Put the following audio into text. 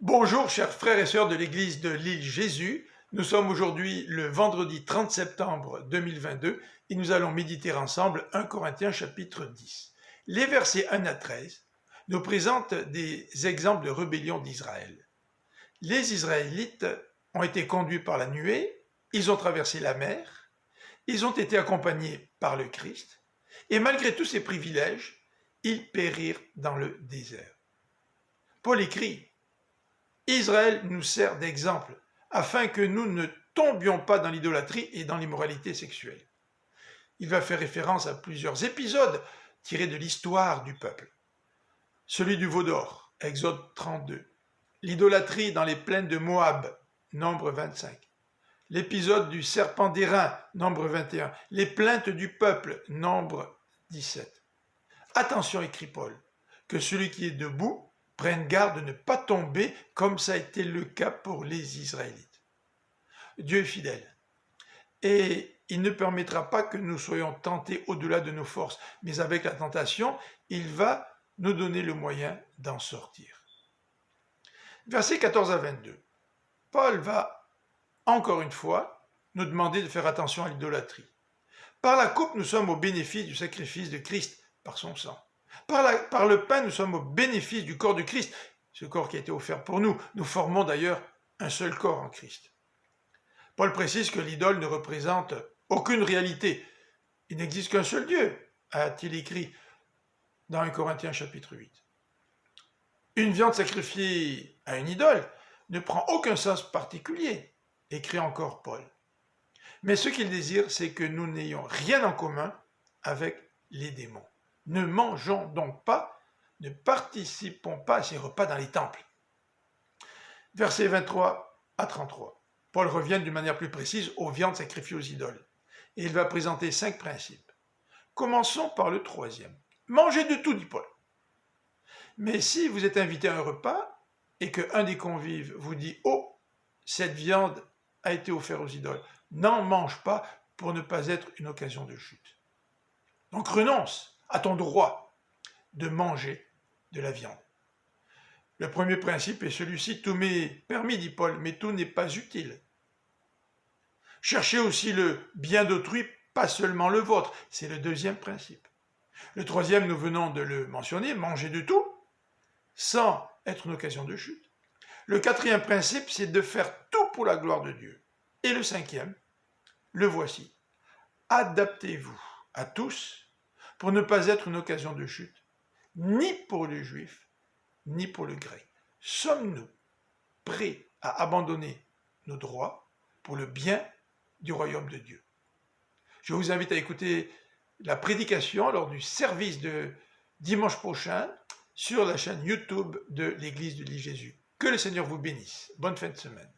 Bonjour chers frères et sœurs de l'église de l'île Jésus. Nous sommes aujourd'hui le vendredi 30 septembre 2022 et nous allons méditer ensemble 1 Corinthiens chapitre 10. Les versets 1 à 13 nous présentent des exemples de rébellion d'Israël. Les Israélites ont été conduits par la nuée, ils ont traversé la mer, ils ont été accompagnés par le Christ et malgré tous ces privilèges, ils périrent dans le désert. Paul écrit: Israël nous sert d'exemple afin que nous ne tombions pas dans l'idolâtrie et dans l'immoralité sexuelle. Il va faire référence à plusieurs épisodes tirés de l'histoire du peuple. Celui du veau d'or, Exode 32. L'idolâtrie dans les plaines de Moab, Nombre 25. L'épisode du serpent d'airain, Nombre 21. Les plaintes du peuple, Nombre 17. Attention, écrit Paul, que celui qui est debout prenne garde de ne pas tomber comme ça a été le cas pour les Israélites. Dieu est fidèle et il ne permettra pas que nous soyons tentés au-delà de nos forces, mais avec la tentation, il va nous donner le moyen d'en sortir. Versets 14 à 22. Paul va, encore une fois, nous demander de faire attention à l'idolâtrie. Par la coupe, nous sommes au bénéfice du sacrifice de Christ par son sang. Par le pain, nous sommes au bénéfice du corps du Christ, ce corps qui a été offert pour nous. Nous formons d'ailleurs un seul corps en Christ. Paul précise que l'idole ne représente aucune réalité. Il n'existe qu'un seul Dieu, a-t-il écrit dans 1 Corinthiens chapitre 8. Une viande sacrifiée à une idole ne prend aucun sens particulier, écrit encore Paul. Mais ce qu'il désire, c'est que nous n'ayons rien en commun avec les démons. Ne mangeons donc pas, ne participons pas à ces repas dans les temples. Versets 23 à 33. Paul revient d'une manière plus précise aux viandes sacrifiées aux idoles. Et il va présenter 5 principes. Commençons par le 3e. Mangez de tout, dit Paul. Mais si vous êtes invité à un repas et qu'un des convives vous dit « Oh, cette viande a été offerte aux idoles », n'en mange pas pour ne pas être une occasion de chute. Donc renonce à ton droit de manger de la viande. Le premier principe est celui-ci: tout m'est permis, dit Paul, mais tout n'est pas utile. Cherchez aussi le bien d'autrui, pas seulement le vôtre. C'est le 2e principe. Le 3e, nous venons de le mentionner, manger de tout, sans être une occasion de chute. Le 4e principe, c'est de faire tout pour la gloire de Dieu. Et le 5e, le voici: adaptez-vous à tous pour ne pas être une occasion de chute, ni pour les Juifs, ni pour le grec. Sommes-nous prêts à abandonner nos droits pour le bien du royaume de Dieu? Je vous invite à écouter la prédication lors du service de dimanche prochain sur la chaîne YouTube de l'église de l'île Jésus. Que le Seigneur vous bénisse. Bonne fin de semaine.